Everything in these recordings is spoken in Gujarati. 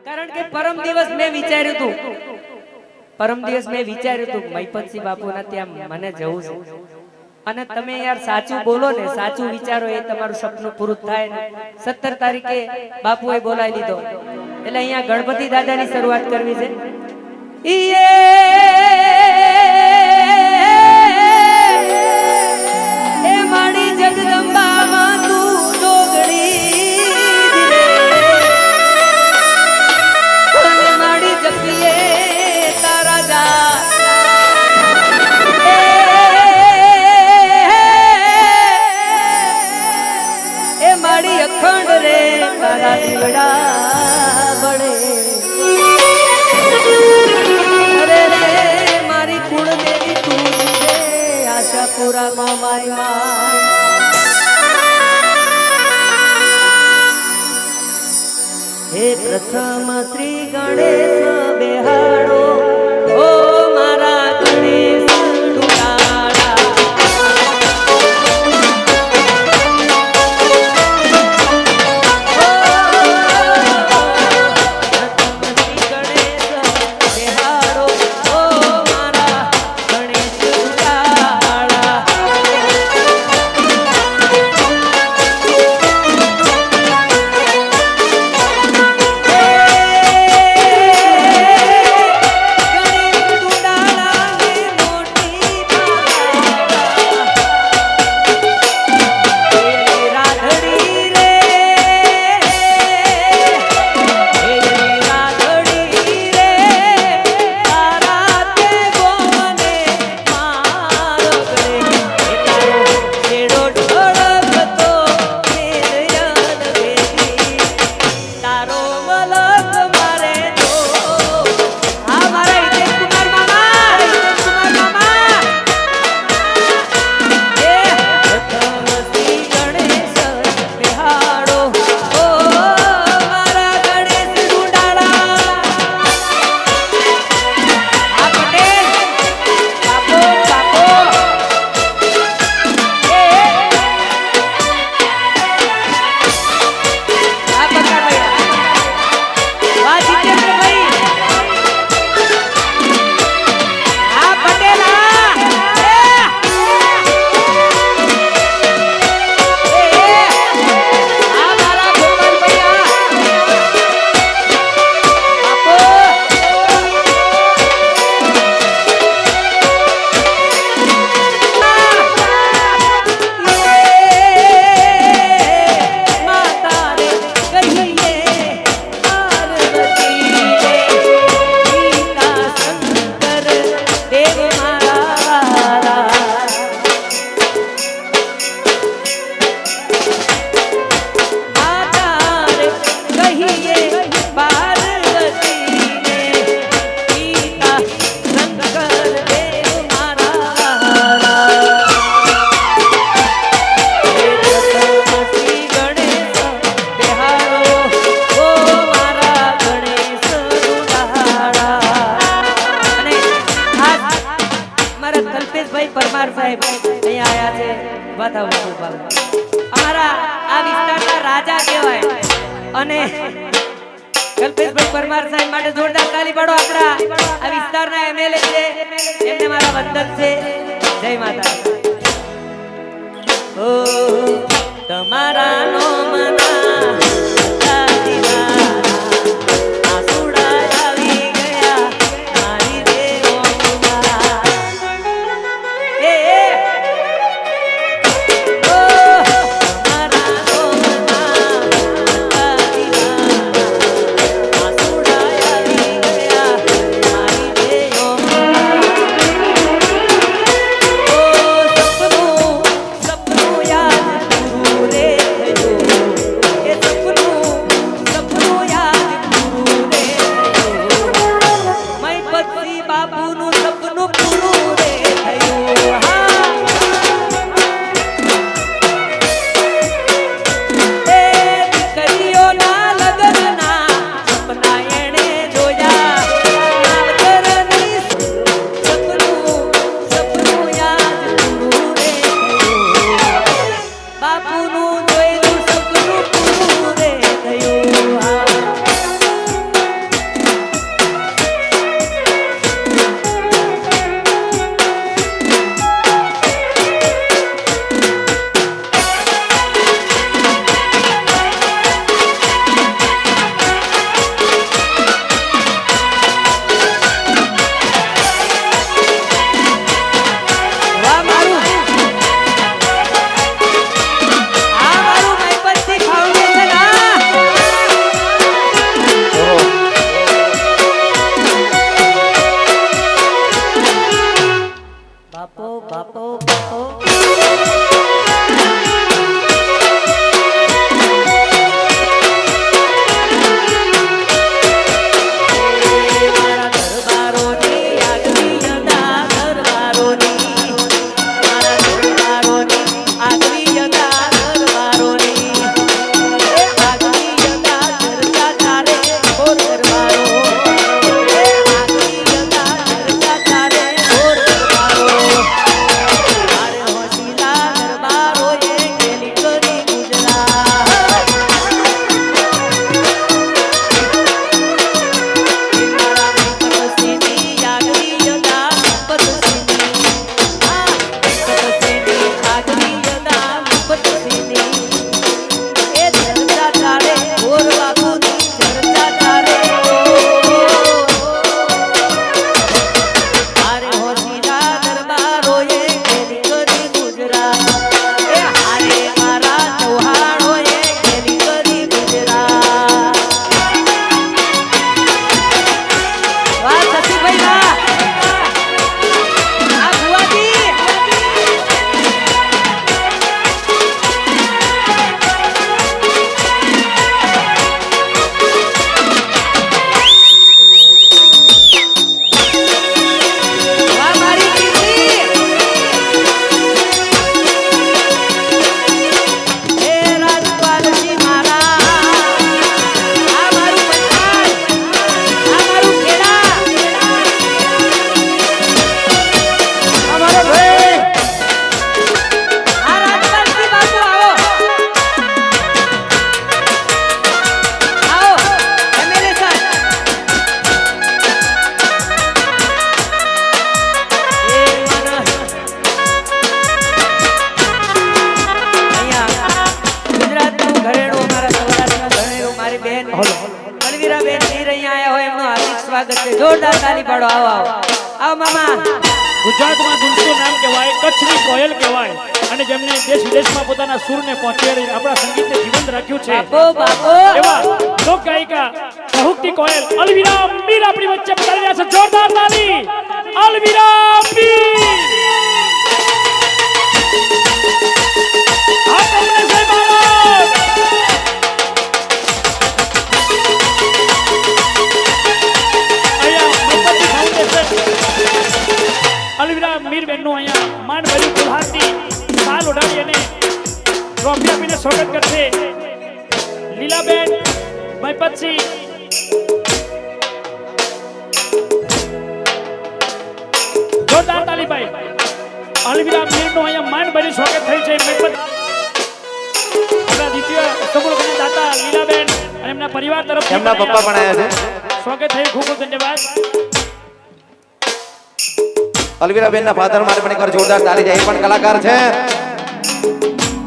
કારણ કે પરમ દિવસ મેં વિચાર્યું હતું મહીપતસિંહ બાપુના ત્યાં મને જવું છે અને તમે યાર સાચું બોલો ને સાચું વિચારો એ તમારું સપનું પૂરું થાય ને 17 તારીખે બાપુએ બોલાવી લીધો એટલે અહીંયા ગણપતિ દાદાની શરૂઆત કરવી છે એ માડી જગદંબા માં તું જોગણી અને માડી જપીએ તારા જા એ માડી અખંડ રે તારા દીવડા બળે અરે રે મારી કુળદેવી તું છે આશાપુરા માં મારી માં હે પ્રથમ શ્રી ગણેશ બેહાડો ઓ મારા ગણેશ ડુડાળા અમારા આ વિસ્તારના રાજા કહેવાય અને કલ્પેશભાઈ પરમાર સાહેબ માટે જોરદાર તાલી પાડો આપણા આ વિસ્તારના એમએલએ છે એમને મારા વંદન છે જય માતા ઓ તમારા નો મના વીર અહીંયા આયા હોય એમનું હાર્દિક સ્વાગત છે જોરદાર તાલી પાડો આવો આવો આવો મામા ગુજરાતમાં દુલસો નામ કહેવાય કચ્છની કોયલ કહેવાય અને જેમને દેશ વિદેશમાં પોતાના સૂરને પહોંચાડી આપણા સંગીતને જીવંત રાખ્યું છે બાપો બાપો એવા લોક ગાયિકા સહુકની કોયલ અલવિરા મીર આપણી વચ્ચે પધારી રહ્યા છે જોરદાર તાલી અલવિરા મીર આ તમને જય ભારત અલવિરા મીર બેનનું અહીંયા માન ભર્યું ફુલહારથી સાલ ઓઢાડી અને ટ્રોફી આપીને સ્વાગત કરશે લીલાબેન મહિપતસિંહ જોરદાર તાલીભાઈ અલવિરા મીરનું અહીંયા માન ભર્યું સ્વાગત થઈ છે મહિપત આપણા દ્વિતીય સમૂહ દાતા લીલાબેન અને એમના પરિવાર તરફથી એમના પપ્પા પણ આવ્યા છે સ્વાગત થયું ખૂબ ખૂબ ધન્યવાદ અલવિરા બેન ના ફાધર માટે પણ એકવાર જોરદાર તાળી જાય એ પણ કલાકાર છે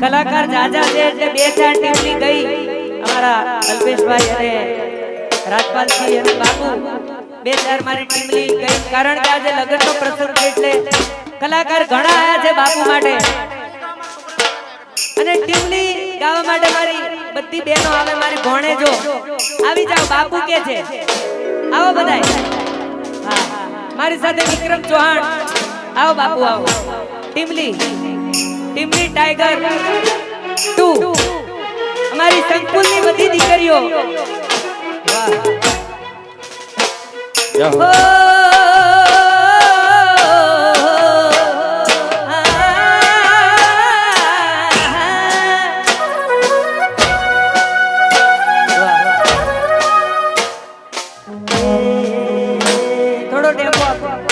કલાકાર જાજા છે એટલે બે ચાર ટીમની ગઈ અમારા અલ્પેશભાઈ અને રાજપાલસિંહ અને બાબુ બે ચાર મારી ટીમની ગઈ કારણ કે આજે લગ્નનો પ્રસંગ છે એટલે કલાકાર ઘણા આયા છે બાપુ માટે અને ટીમની ગાવા માટે મારી બધી બહેનો આવે મારી ભોણેજો આવી જાવ બાપુ કે છે આવો બધાય હા મારી સાથે વિક્રમ ચૌહાણ આવો બાપુ આવો ટીમલી ટાઈગર 2 અમારી સંકુલની બધી દીકરીઓ વાહ થોડો ટેમ્પો આપો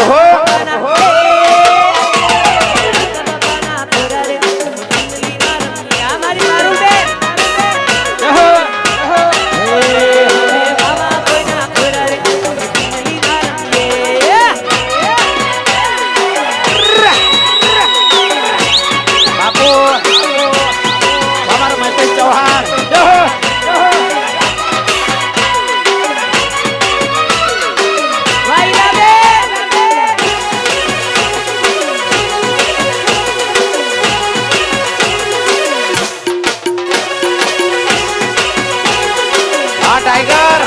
ઓહો બાપુ અમારો મહેશ ચૌહાણ હા ટાઈગર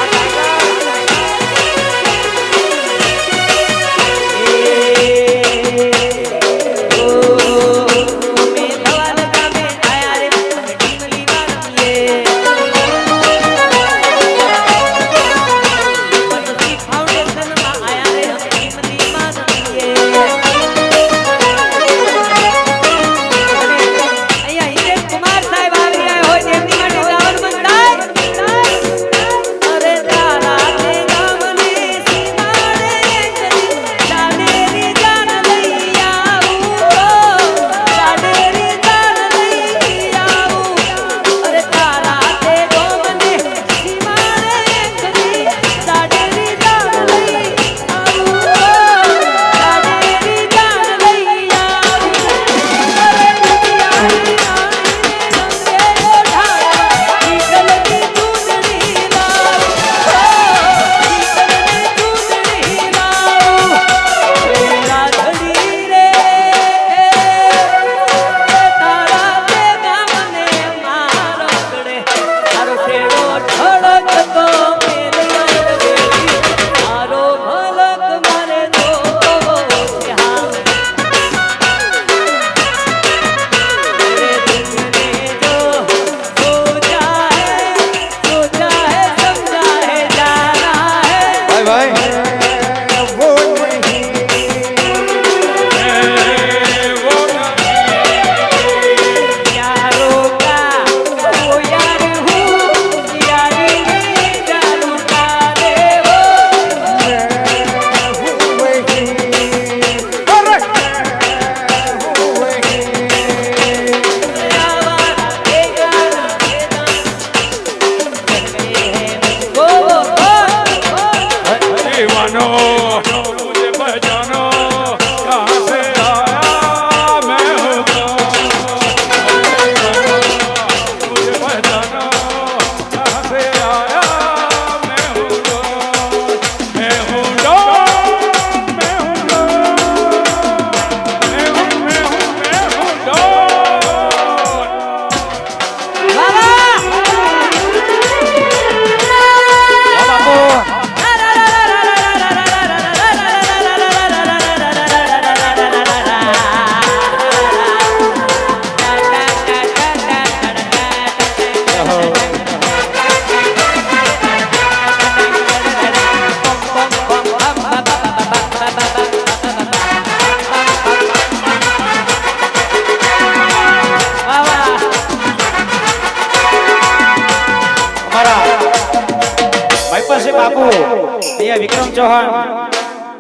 બાપુ અહીંયા વિક્રમ ચૌહાણ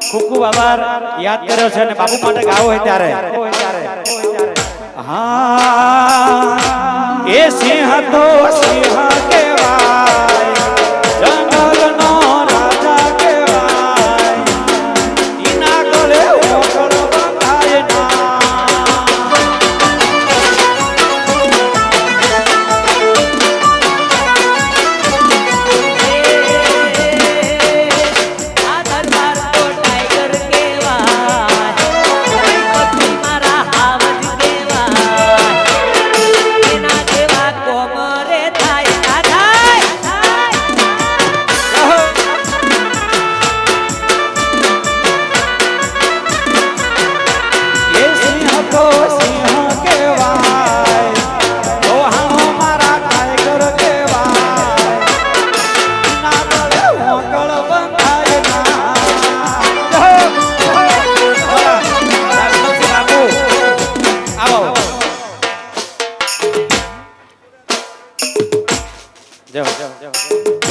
ખૂબ ખૂબ આભાર યાદ કર્યો છે અને બાપુ માટે ગાવો હોય ત્યારે હા એ સિંહ તો સિંહ કહેવાય જંગલનો રાજા કહેવાય ઈના ગળે ઓગળ બંધાય ના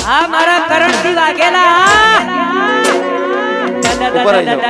હા મારા કરણથી વાઘેલા ઉપર આવી જાઓ.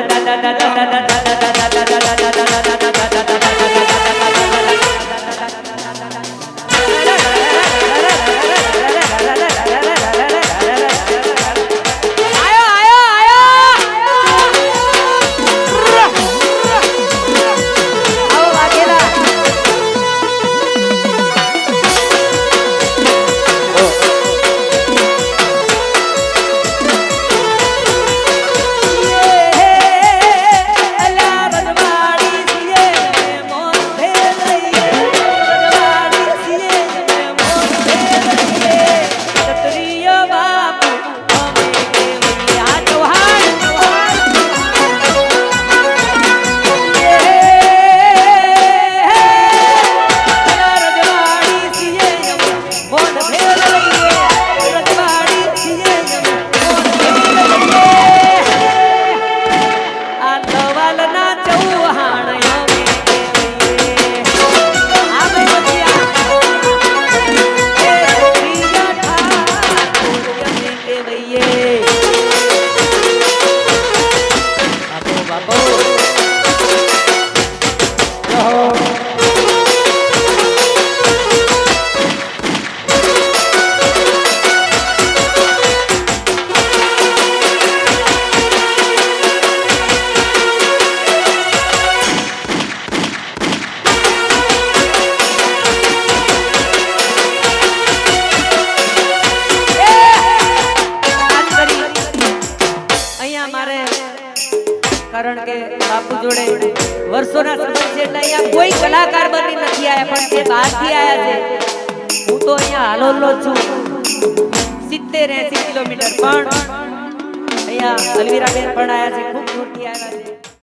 કારણ કે બાપુ જોડે વર્ષોના સંબંધ છે એટલે અહીંયા કોઈ કલાકાર બની નથી આયા, પણ જે બહારથી આયા છે, હું તો અહીંયા હાલોલો છું 70-80 કિલોમીટર, પણ અહીંયા અલવીરાબેન પણ આયા છે, ખૂબ દૂરથી આવ્યા છે.